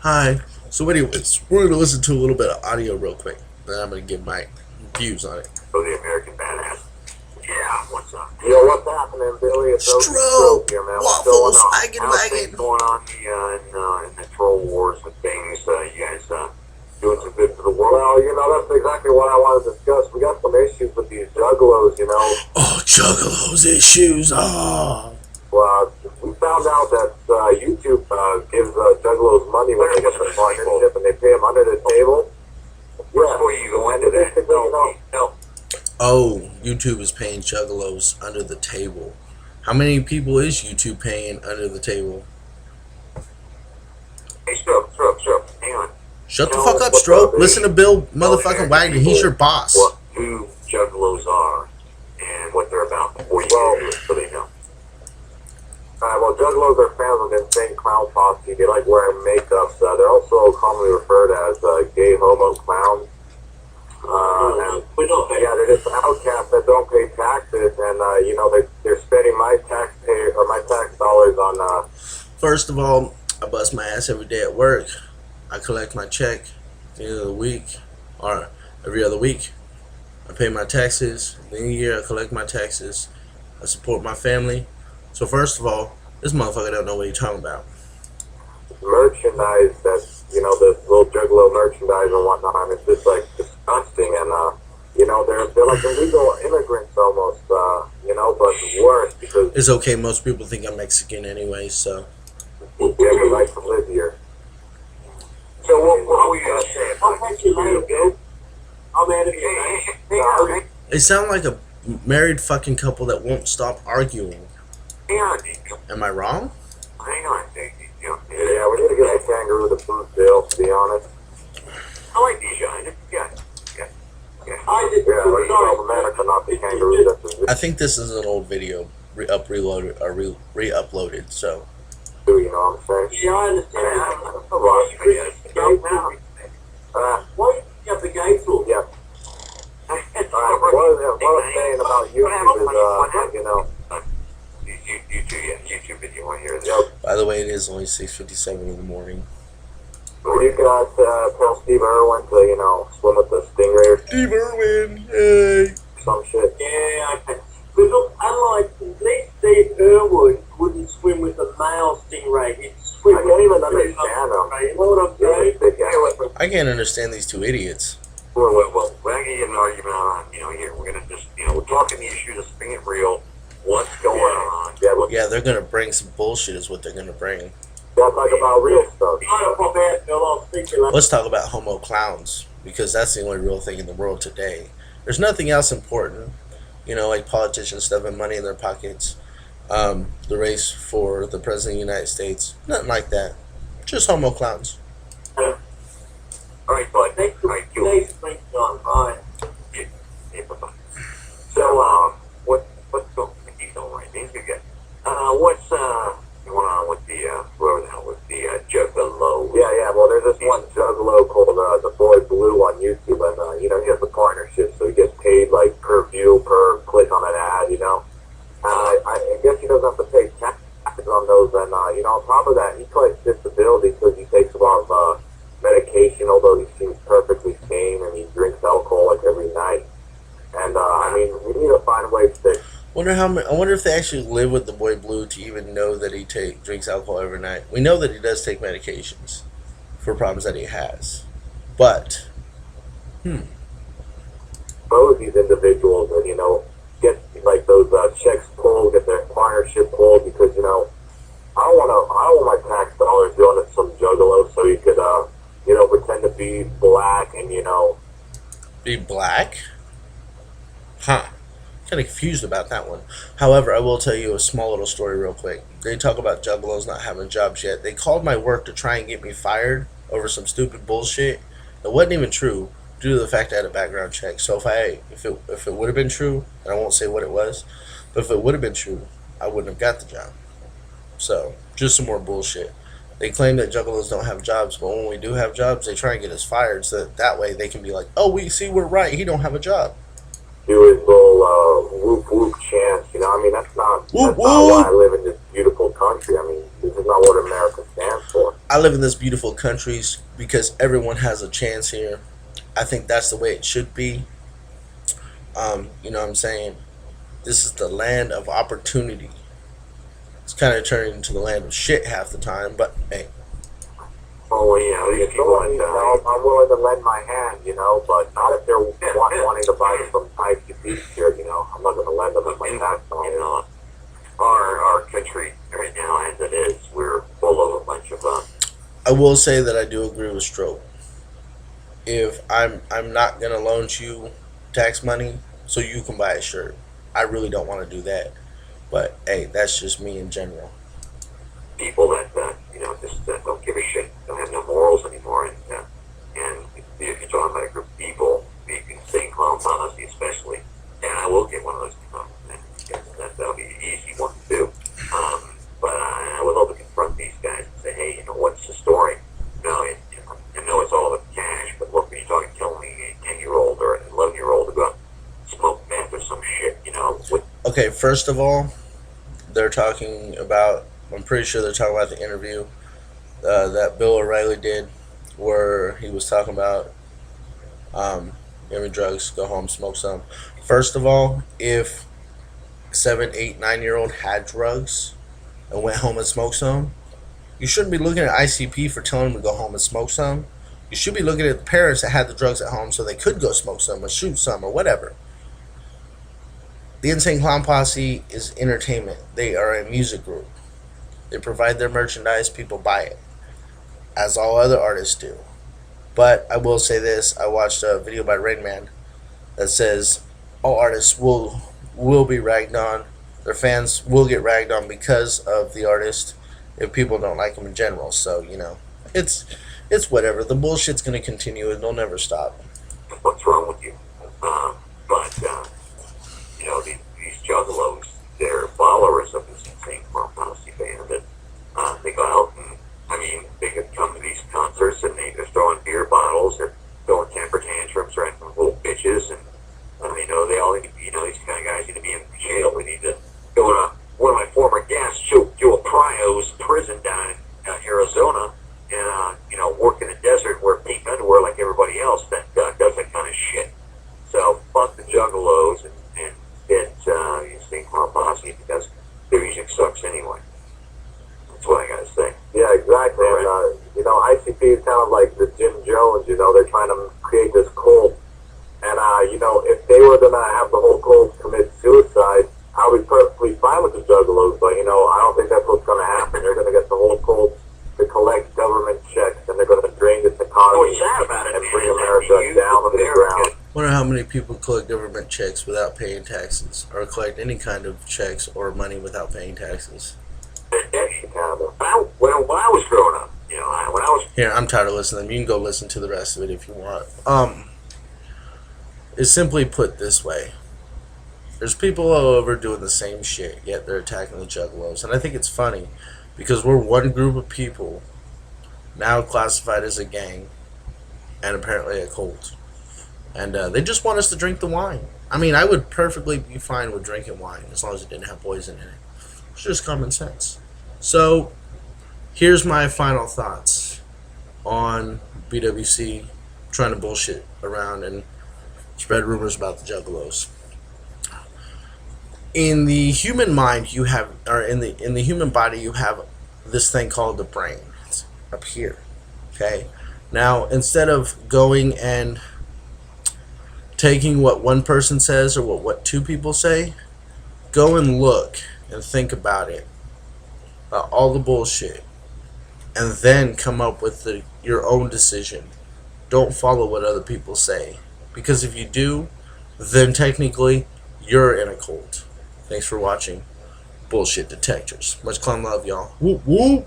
Hi. So anyways, we're going to listen to a little bit of audio real quick. Then I'm going to give my views on it. Oh, the American Badass. Yeah, what's up? Yo, what's happening, Billy? It's Strop! here, man. What's Waffles! going on? Wagon, How's things wagon! going on in the troll wars and things? You guys doing some good for the world? Well, that's exactly what I want to discuss. We got some issues with these juggalos. Oh, Juggalos issues! Oh! Well, we found out that YouTube gives juggalos money when they get the partnership and they pay them under the table. Before you go into that, no. Oh, YouTube is paying Juggalos under the table. How many people is YouTube paying under the table? Hey, Strop, hang on. Shut the fuck up, Strop. Listen to Bill motherfucking Wagner. He's your boss. What who juggalos are and what they're about before you get into it, so they know. Alright, well, juggalos are fans of the insane clown posse. They like wearing makeup. They're also commonly referred as gay homo clowns. They're just outcasts that don't pay taxes, and they're spending my tax dollars on. First of all, I bust my ass every day at work. I collect my check at the end of the week, or every other week. I pay my taxes. At the end of the year, I collect my taxes. I support my family. So first of all, this motherfucker don't know what he's talking about. Merchandise that's, the little juggalo merchandise and whatnot, it's just like disgusting, and they're like illegal immigrants almost, but worse because It's okay, most people think I'm Mexican anyway, so. we like to live here. So what were you gonna say? They sound like a married fucking couple that won't stop arguing. Hang on, Am I wrong? hang on, yeah, we need to get a kangaroo to food bill, to be honest. I like these guys. Yeah. I just America, not the kangaroo. I think this is an old video, re-uploaded, so. You know what I'm saying? Yeah, I understand. Why you have the gay tool? Yeah. What I'm saying about YouTube is, YouTube video on here. By the way, it is only 6:57 in the morning. You got tell Steve Irwin to, swim with the stingray Steve Irwin, yay! some shit. Yeah, because unlike Steve Irwin wouldn't swim with a male stingray. He'd swim. I can't even understand him. You know what I'm saying? I can't understand these two idiots. Well, we're gonna get an argument on, here. We're gonna just, we're talking the issue, just being it real. What's going on? Yeah, they're gonna bring some bullshit is what they're gonna bring. Let's talk about real stuff. Let's talk about homo clowns, because that's the only real thing in the world today. There's nothing else important, like politicians stuffing money in their pockets, the race for the president of the United States, nothing like that. Just homo clowns. Alright, bud. Thanks for Bye. So, what's going on right now? What's going on with the, whoever the hell was the juggalo? Yeah, well, there's this one juggalo called the Boy Blue on YouTube, and, he has a partnership, so he gets paid, like, per view, per click on an ad, I guess he doesn't have to pay taxes on those, and, on top of that, he collects disability because he takes a lot of, medication, although he seems perfectly sane, and he drinks alcohol, like, every night. And, we need to find ways to... I wonder if they actually live with the Boy Blue to even know that he drinks alcohol every night. We know that he does take medications for problems that he has, but both these individuals and get like those checks pulled, get their partnership pulled, because I don't want my tax dollars going to some juggalo so he could pretend to be black and be black? Huh. Kind of confused about that one. However, I will tell you a small little story real quick. They talk about juggalos not having jobs yet. They called my work to try and get me fired over some stupid bullshit. It wasn't even true due to the fact I had a background check. So if it would have been true, and I won't say what it was, but if it would have been true, I wouldn't have got the job. So just some more bullshit. They claim that juggalos don't have jobs, but when we do have jobs, they try and get us fired so that way they can be like, oh, we're right, he don't have a job. Do his little whoop whoop chants, that's not why I live in this beautiful country. This is not what America stands for. I live in this beautiful country because everyone has a chance here. I think that's the way it should be. You know what I'm saying? This is the land of opportunity. It's kind of turning into the land of shit half the time, but hey. Oh yeah, if you want, I'm willing to lend my hand, but not if they're wanting to buy some ICP here, I'm not going to lend them at my tax on. Our country right now, as it is, we're full of a bunch of I will say that I do agree with Stroke. If I'm not gonna loan you tax money so you can buy a shirt, I really don't want to do that. But hey, that's just me in general. people that just don't give a shit, don't have no morals anymore, and if you're talking about a group of people, you can say clown policy especially, and I will get one of those that'll be an easy one to do. But I would love to confront these guys and say, hey, what's the story? I know it's all about cash, but look, when you're talking killing a 10-year-old or an 11-year-old to go out and smoke meth or some shit, Okay, first of all, they're talking about. I'm pretty sure they're talking about the interview that Bill O'Reilly did, where he was talking about give me drugs, go home, smoke some. First of all, if 7, 8, 9 year old had drugs and went home and smoked some, you shouldn't be looking at ICP for telling them to go home and smoke some. You should be looking at the parents that had the drugs at home so they could go smoke some or shoot some or whatever. The Insane Clown Posse is entertainment. They are a music group. They provide their merchandise, people buy it, as all other artists do. But I will say this: I watched a video by Rain Man that says all artists will be ragged on. Their fans will get ragged on because of the artist if people don't like them in general. So it's whatever. The bullshit's gonna continue and they'll never stop. what's wrong with you? But these juggalos, they're followers of this insane foreign policy band, and they go out and they could come to these concerts and they're throwing beer bottles, they're throwing temper tantrums, or acting little bitches, and they all need, these kind of guys need to be in jail. We need to go to one of my former guests, Joe Prio's prison down in Arizona, and work in the desert, wear pink underwear like everybody else that does that kind of shit. So fuck the juggalos and get Insane Clown Posse, because their music sucks anyway. That's what I gotta say. Yeah, exactly. Right. And ICP is kind of like the Jim Jones. They're trying to create this cult, and if they were gonna have the whole cult commit suicide, I would be perfectly fine with the juggalos. But I don't think that's what's gonna happen. They're gonna get the whole cult to collect government checks, and they're gonna drain this economy and bring America down to the ground. Wonder how many people collect government checks without paying taxes, or collect any kind of checks or money without paying taxes. When I was growing up, when I was Here, I'm tired of listening. You can go listen to the rest of it if you want. It's simply put this way: there's people all over doing the same shit, yet they're attacking the juggalos, and I think it's funny because we're one group of people now classified as a gang and apparently a cult. And they just want us to drink the wine. I would perfectly be fine with drinking wine as long as it didn't have poison in it. It's just common sense. So, here's my final thoughts on BWC trying to bullshit around and spread rumors about the juggalos. In the human mind, you have, or in the human body, you have this thing called the brain. It's up here. Okay? Now, instead of going and taking what one person says or what two people say, go and look and think about it, all the bullshit, and then come up with your own decision. Don't follow what other people say, because if you do, then technically you're in a cult. Thanks for watching Bullshit Detectors. Much clown love, y'all. Whoop whoop.